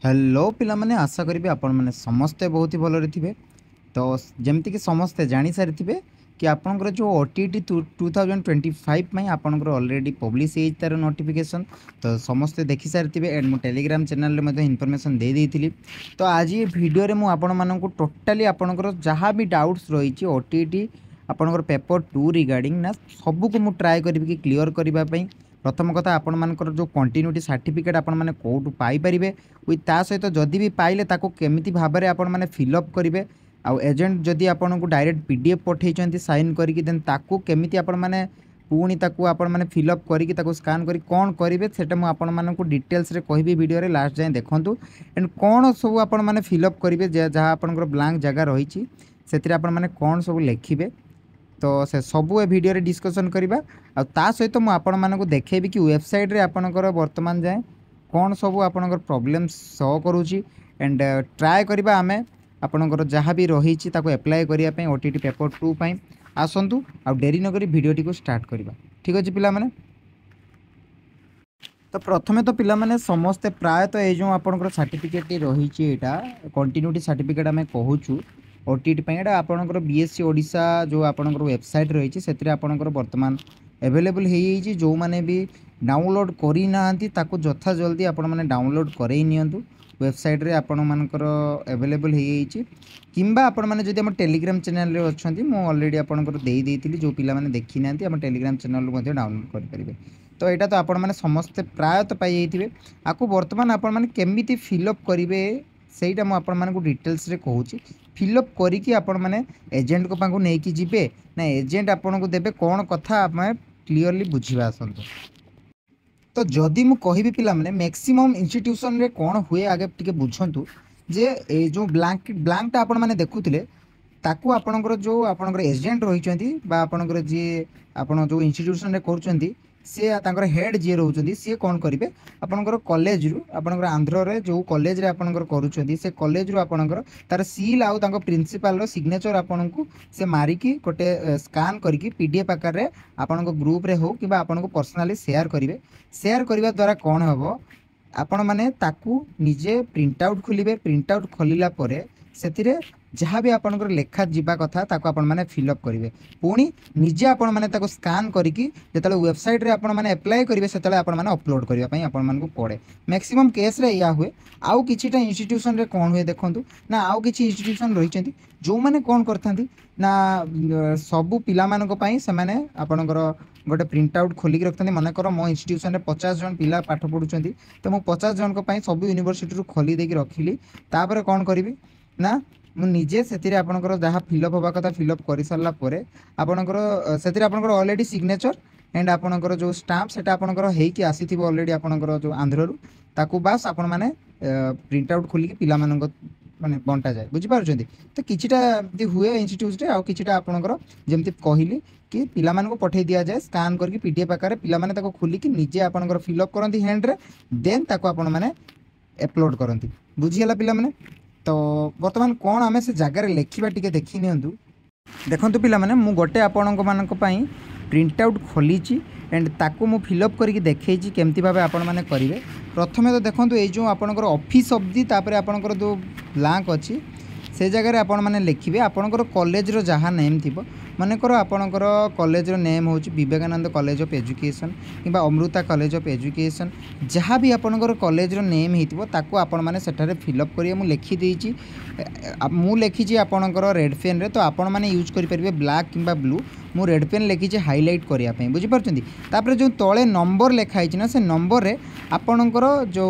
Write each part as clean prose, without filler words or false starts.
Hello पिला माने आशा करी आपण मैंने समस्ते बहुत ही भलरे थे। तो जमती कि समस्ते जानी सारी थे कि आपंकर जो ओटीटी 2025 में आपंकर ऑलरेडी पब्लिश तार नोटिफिकेशन तो समस्ते देखी सारी थे एंड मो टेलीग्राम चैनल में इनफॉरमेशन दे दी। तो आज ये वीडियो मुझे आपण मानक टोटाली आपंकर जहाँ भी डाउट्स रही ओटीटी आपंकर पेपर 2 रिगार्डिंग ना सबको मुझे ट्राए करी क्लीयर करने। प्रथम कथा आपण मानकर जो कंटिन्यूटी सर्टिफिकेट आपण माने कोठू पाई परिबे विथ ता सहित जदि भी पाइले ताको केमिति भाबरे आपण माने फिलअप करिवे आउ एजेंट जदि आपण को डायरेक्ट पीडीएफ पठेइचंती साइन करिकि देन ताको केमिति आपण माने पुणी ताको आपण माने फिलअप करिकि ताको स्कैन करी कोन करिवे सेटा मु आपण मानकु डिटेल्स रे कहबी वीडियो रे लास्ट जाय देखंतु एंड कोन सब आपण माने फिलअप करिवे जहाँ आपनकर ब्लैंक जगह रहिछि सेतिरे आपण माने कोन सब लेखिबे तो से सबू ए वीडियो रे डिस्कशन करबा आ ता सहित मु आपण मानकु देखेबी कि वेबसाइट रे आपनकर वर्तमान जाय कौन सब आपनकर प्रॉब्लम शो करूची एंड ट्राए करबा आमे आपनकर जहाँ भी रही एप्लाय करिया पई ओटीटी पेपर 2 पई आसंतु आ डेरी न करी वीडियो टी को स्टार्ट करबा। ठीक अछि पिला माने। तो प्रथमे तो पिला माने समस्ते प्राय तो ए जो आपनकर सर्टिफिकेट रही एटा कंटिन्यूटी सर्टिफिकेट आमे कहूछु ओटीटी पई एटा आपनकर बीएससी ओडिशा जो आपनकर वेबसाइट रही से आपनकर वर्तमान अवेलेबल हो जो मैंने भी डाउनलोड करना ताको जथा जल्दी आपण मैंने डाउनलोड करई नियंतु वेबसाइट रे आपण मानकर अवेलेबल हो किंबा आपण मैंने जदि हम टेलीग्राम चैनल रे अच्छी मु ऑलरेडी आपनकर दे देइतिली जो पिला माने देखि नांती हम टेलीग्राम चैनल रो डाउनलोड कर परिबे। तो यहाँ तो आपण मैंने समस्ते प्राय तो पाई जाइथिबे आको वर्तमान आपण मैंने केमिति फिलअप करिवे सेटा मु आपण मानकु डिटेल्स रे कहूची फिलअप करिकि आपण माने एजेंट को पाखु नेकी जिबे ना एजेंट आपण को देबे कोन कथा आपण क्लियरली बुझिबा आसंतु। तो जदि मु कहिबी पिला माने मैक्सिमम इंस्टीट्यूशन रे कोन हुए आगे टिके बुझंतु जे ए जो ब्लैंकटा आपण माने देखुतिले ताकू आपणकर जो आपणकर एजेंट रही बा आपणकर जी आपण जो इंस्टीट्यूशन रे करूचंती सी तांकर हेड जी रोचंती सी कौन करेंगे आपणकर कॉलेज रु आपणकर आंध्र रे जो कॉलेज रे आपणकर करूचंती से कॉलेज रु आपणकर तार सील आउ तांको प्रिंसिपल रो सिग्नेचर आपणको से मारिकी गोटे स्कैन करके पीडीएफ आकार रे आपणको ग्रुप रे हो कि आपणको पर्सनली शेयर करेंगे। शेयर करने द्वारा कौन हम आपण मैंने ताकू निजे प्रिंट आउट खोलिबे प्रिंट आउट खोलिला परे सेतिरे जहाँ भी आपनकर लेखा जीवा कथा ताको आपण माने फिलअप करेंगे पुणी निजे आपण माने ताको स्कैन करिकि जेतले वेबसाइट रे आपण माने अप्लाई करेंगे सेतले आपण माने अपलोड करबा पई आपण मानकु पड़े मैक्सिमम केस रे या हुए आउ किछिटा इंस्टीट्यूशन रे कोन हुए देखंतु ना आउ किछि इंस्टीट्यूशन रहिचंती जो माने कोन करथांती ना सबु पिला मानक पई से माने आपनकर गोटे प्रिंट आउट खोलिक रखते मनकर मो इंस्टीट्यूशन रे 50 जन पिला पाठ पढ़ुचंती तो मु 50 जन को पई सब यूनिवर्सिटी रु खोली देकी रखिली तापर कोन करबी ना मुझे से आपंकर जहाँ फिलअप हवा कथा फिलअप कर सारा आपंकर से ऑलरेडी सिग्नेचर एंड आपंकर जो स्टाम्प से आपंकर होगी आसी ऑलरेडी आपंकर जो आंध्र ताकू बास आपण मैंने प्रिंट आउट खोलिक पिला माने बंटा जाए बुझीपार। तो किछिटा हुए इंस्टीट्यूट रे आउ किछिटा आपंकर जमती कहली कि पिला मानक पठे दिया जाए स्कैन करके पीडीएफ आकार पिला माने ताको खोलिक निजे आपंकर फिलअप करंती हैंड रे देन ताको आपण माने अपलोड करंती बुझीगला पिला माने। तो बर्तमान कौन आम से जगार लिखा टी देखी नियंतु देखु पिला माने मु गोटे आपण मानक पई प्रिंट आउट खोली एंड ताकू मु फिलअप करके देखी केमती भाव आपण मैंने करेंगे। प्रथमे तो देखो ये जो आपंकर ऑफिस अवधि तापर आपंकर जो ब्लैंक अच्छी से जगह आपण मैंने लिखे आपंकर कॉलेज रो जहाँ नेम थी मनकर आपणकर कॉलेज रो नेम हूँ विवेकानंद कॉलेज ऑफ एजुकेशन किंबा अमृता कॉलेज ऑफ एजुकेशन जहाँ भी आपणकर कॉलेज रो नेम होइतिबो ताको आपण माने सेठारे फिलअप करिए मु लिखि देइछि मु लिखिछि आपणकर रेड पेन रे तो आपण माने यूज करि परिबे ब्लैक किंबा ब्लू मु रेड पेन लिखिछि हाइलाइट करिया पई बुझि परछंती। तापर जो तळे नंबर लिखा हिछि ना से नंबर रे आपणकर जो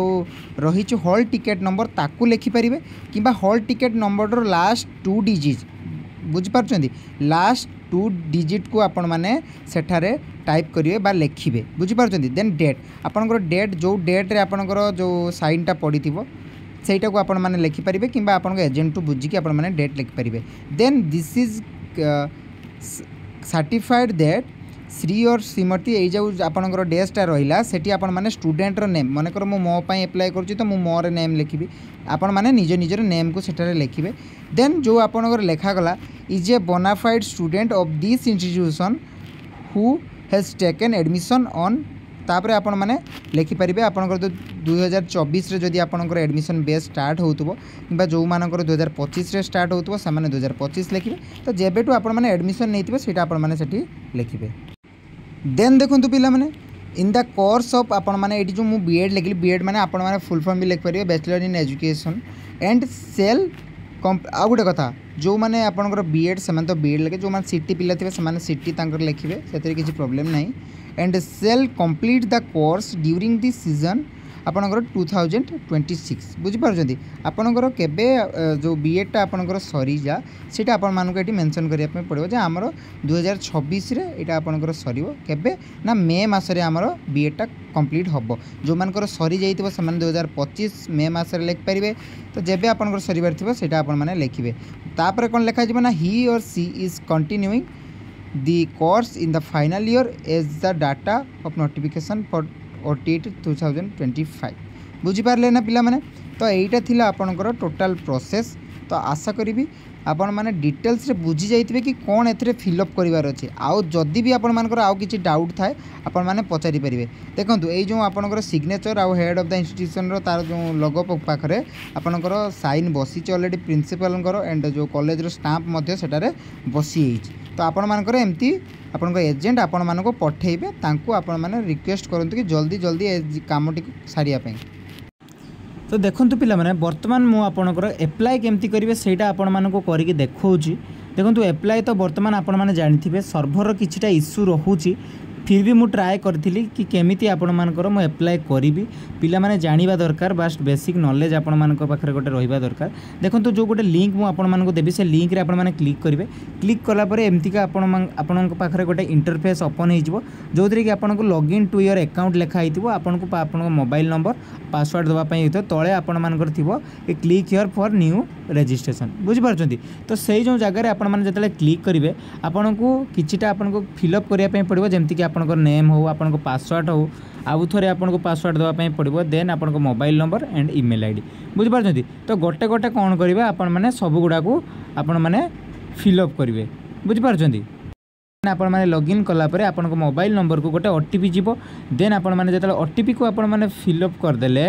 रहिछि हॉल टिकट नंबर ताकू लिखि परिबे किंबा हॉल टिकट नंबर रो लास्ट 2 डिजिट बुझि परछंती लास्ट 2 डिजिट को आपण माने सेठारे टाइप करिवे बा लिखिबे बुझि परछंती। देन डेट आपणकर डेट जो डेट रे आपणकर जो साइनटा पडिथिबो सेटा को आपण माने लिखि परिबे किंबा आपणकर एजेंट टू बुझी कि आपण माने डेट लिखि परिबे। Then this is certified that Shri और श्रीमती ये जो आपंकर डेस्टा रहा से आपण मैंने स्टूडेंट नेम मनकर मो पाई एप्लाय करुँच तो मोर नेम लिखी आपण मैंने निज निजर नेम को सेठारे लिखिबे। देन जो आपंकर लेखागला is a bonafide student of this institution who has taken admission on तापर आपण मैंने लिखिपारे आपंकर 2024 जदि आपंकर एडमिशन बेस स्टार्ट होतुबो कि जो मानकर 2025 स्टार्ट होतुबो से 2025 लिखे। तो जेबेठू आपण मैंने एडमिशन नहीं सेटा आपण मैंने सेठी लिखिबे। देन देखंतु पिला माने इन द कोर्स ऑफ आपण मैंने ये जो मुझे बीएड लिखली बीएड मैंने आपण मैंने फुल फॉर्म भी लिखिपारे बैचलर इन एजुकेशन एंड सेल आ गोटे कथा जो मैंने आपंकर बीएड से तो बीएड लिखे जो मैंने सीटी पिला थे से सीटी लिखे से किसी प्रोब्लेम ना and sell complete the course during the season आपणकर 2026 बुझीपार आपणकर केबे जो बीएडटा आपणकर सरी जा सीटा आपण मानक ये मेंशन करने पड़ो जे आमर 2026 रे एटा आपणकर सरीबो केबे ना मे मासरे आमर बीएडटा कंप्लीट हबो जो मानकर सरी जाइतिबो से 2025 मे मासरे लिख पारिबे। तो जेबे आपणकर सरीबार थिबो सेटा आपण माने लिखिबे तापर कोन लिखा जिवो ना ही और she is continuing the course in the final year as the data of notification for OTET 2025 बुझीपारे ना पिला माने। तो यहीटा थिला आपनकर टोटल प्रोसेस। तो आशा करी आपण माने डिटेल्स रे बुझी जाइथिबे कि कौन एथरे फिलअप करिवार अछि आउ जदि भी आपण मानकर आउ किछि डाउट थाए आपण माने पचारि परिबे। देखंतु एई जो आपनकर सिग्नेचर आउ हेड ऑफ द इंस्टीट्यूशन रो तार जो लोगो पाखरे आपनकर साइन बसी ऑलरेडी प्रिंसिपल एंड जो कॉलेज रो स्टाम्प मध्ये सेटारे बसी एइछि। तो आपण मानकर एमती आपण एजेंट आपण मानको पठेइबे तांको आपण माने रिक्वेस्ट करंतु कि जल्दी जल्दी ए कामटी सारिया पई। तो देखंतु पिला माने वर्तमान मु आपनकर एप्लाई केमती करिवे सेटा आपण मानको करिके देखौची। देखंतु एप्लाई तो वर्तमान आपण माने जानिथिबे सर्वर किछिटा इश्यू रहूची फिर भी मुझे ट्राए करी कि केमिति आपण मानकर मु एप्लाई करी पिला माने जानिबा दरकार बास्ट बेसिक नॉलेज आपण मानक पाखरे गोटे रहिबा दरकार। देखंतु जो गोटे लिंक मु आपण मानक देबी से लिंक रे आपण माने क्लिक करिवे क्लिक कला परे एमतिका आपण पाखरे गोटे इंटरफेस ओपन हो जिवो जोथरे कि आपण को लॉगिन टू योर अकाउंट लेखा हिथिबो आपण को आपण मोबाइल नंबर पासवर्ड दवा पई हितो तळे आपण मानकर थिबो ए click here for new registration बुझी पारछंती। तो सेही जो जगह रे आपण माने जतले क्लिक करिवे आपण को किछिटा आपण को फिलअप करिया पई पड़िबो जेमति कि आपनकर नेम हो आपन को पासवर्ड हो आउ थोड़े आपन को पासवर्ड दवा पई पड़िबो देन आपन को mobile number and email ID बुझी पारछंती। तो गोटे गोटे कोन करिवे आपन माने सब गुडा को आपन माने फिलअप करिवे बुझी पारछंती। आपण माने लॉगिन कला परे आपन को मोबाइल नंबर को गोटे ओटीपी जीवो देन आपण माने जतले ओटीपी को आपण माने फिलअप कर देले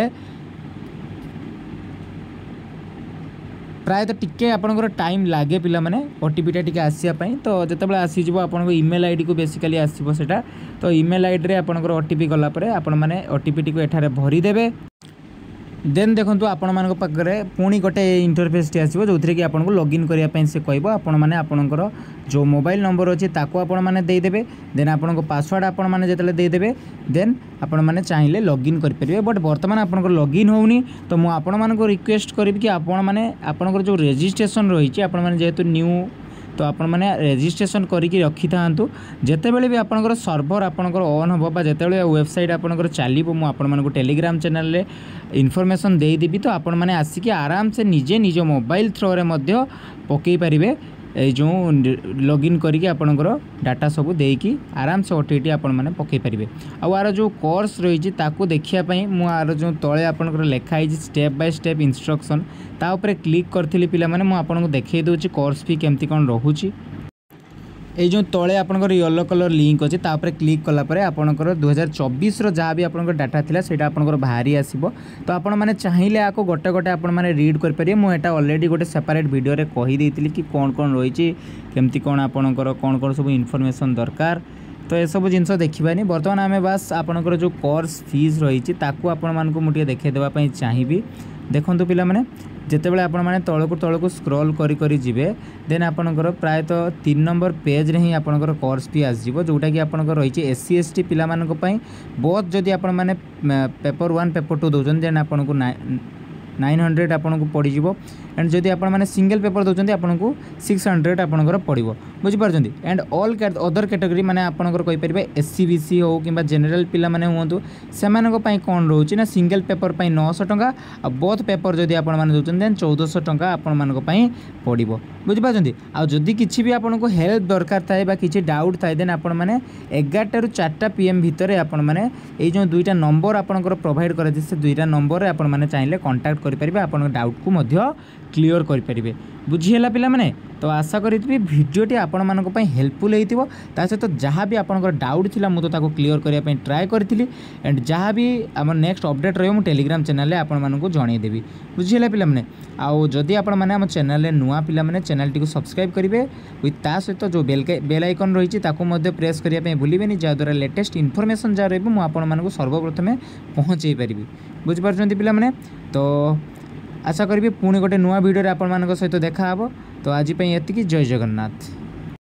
प्राय तो टिके आपनकर टाइम लागे पिला माने ओटीपीटा टिके आसिया पई। तो जतबे आसी जिवो आपनको ईमेल आईडी को बेसिकली आसीबो सेटा। तो ईमेल आईडी रे आपनकर ओटीपी गला परे आपण माने ओटीपी टी को एठारे भरी देबे देन देखंतु आपण मानक पाखरे पुणी गोटे इंटरफेस टी आसीबो जोथरे कि आपनको लॉगिन करिया पई से कहबो आपण माने आपनकर जो मोबाइल नंबर अछि ताको आपण माने देई देबे देन आपनको पासवर्ड आपण माने जतले देई देबे देन आपण माने चाहिले लॉगिन कर परिबे। बट वर्तमान आपनकर लॉगिन होउनी तो मु आपण मानको रिक्वेस्ट करबी कि आपण माने आपनकर जो रजिस्ट्रेशन रही छि आपण माने जेतु न्यू तो आपण माने रजिस्ट्रेशन करिकि रखि थांतु जेते बेले भी आपनकर सर्वर आपनकर ऑन होबो बा जेते बेले वेबसाइट आपनकर चालिबो मु आपण मानको टेलीग्राम चैनल रे इन्फॉर्मेशन देई देबी। तो आपण माने आसी आराम से निजे निज मोबाइल थ्रो रे मध्य पकई पारिबे ए जो लॉगिन करिकि आपनकर डाटा सब देकी आराम से ओटीटी आपण माने पकई पारिबे। आ आरो जो कोर्स रही छि ताको देखिया पई मु आरो जो तळे आपनकर लेखा हि स्टेप बाय स्टेप इंस्ट्रक्शन ता ऊपर क्लिक करथिली पिला माने मु आपनको देखै दोछि कोर्स फी केमती कोन रहूछि। ए जो तळे आपनकर येलो कलर लिंक अछि ता ऊपर क्लिक कला परे आपनकर 2024 रो जहा भी आपनकर डाटा थिला सेटा आपनकर बाहरी आसीबो। तो आपण माने चाहिले आको गोटे गोटे आपण माने रीड कर परिए मु एटा ऑलरेडी गोटे सेपरेट वीडियो रे कहि देइतिली कि कोन कोन रही छि केमती कोन आपनकर कोन कोन सब इन्फॉर्मेशन दरकार। तो ये सब जिनस देखिबानी वर्तमान आमे बस आपनकर जो कोर्स फीस रही छि ताको आपण मानको मुटिए देखे देबा पई चाहिबी। देखंतु पिला माने जेतेबेले आपण माने तळकु स्क्रॉल करी करी जिवे देन आपनकर प्राय तो 3 नंबर पेज रे ही आपनकर कोर्स फी आस जिवो जोटा कि आपनकर रही छि एससी एसटी पिला मानको पई बहुत जदी आपण माने पेपर 1 पेपर 2 दोजन देन आपनको 900 आपको पड़ जाव एंड जदि आप सिंगल पेपर दौरान आपको 600 आपंकर पड़ो बुझीपार एंड ऑल अदर कैटेगरी माने आपंकर कहींपर एससी बीसी हो कि जनरल पिला माने हूँ से कौन रोचे ना सिंगल पेपर 900 टंका आ बोथ पेपर जदि आप दौरान देन 1400 टंका आपण पड़ो बुझीपार आदि किसी भी आपको हेल्प दरकार थाए कि डाउट थाए देन आपण मैंने 11 टा 4 PM भितर आपण मैंने ये जो 2टा नंबर आपंकर प्रोवाइड कर से 2टा नंबर आप चाहिए कंटाक्ट करेंगे आप डाउट को क्लीयर करेंगे बुझीगला पिला माने तो आशा करी भिडियोटी आपण मानक पई हेल्पफुल हेतिबो ता सहित जहाँ भी आपनकर डाउट थिला मु तो ताको क्लियर करिया पई ट्राई करथिली एंड जहाँ भी हमर नेक्स्ट अपडेट रहयो मु टेलीग्राम चैनल रे आपण मानक जणै देबी बुझीगला पिला माने आउ जदि आपण माने हम चैनल रे नुआ पिला माने चैनल टी को सब्सक्राइब करिवे विथ ता सहित जो बेल आइकन रहिछि ताको मध्ये प्रेस करिया पई भूलिबेनी जा द्वारा लेटेस्ट इन्फॉर्मेशन जा रहबो मु आपण मानक सर्वप्रथमे पहुंचै परिबी बुझ पारछन्ती पिला माने तो आशा करी पुणी गोटे नुआ वीडियो रे आपण मानक सहित देखा हबो तो आज पई एतिकी जय जगन्नाथ।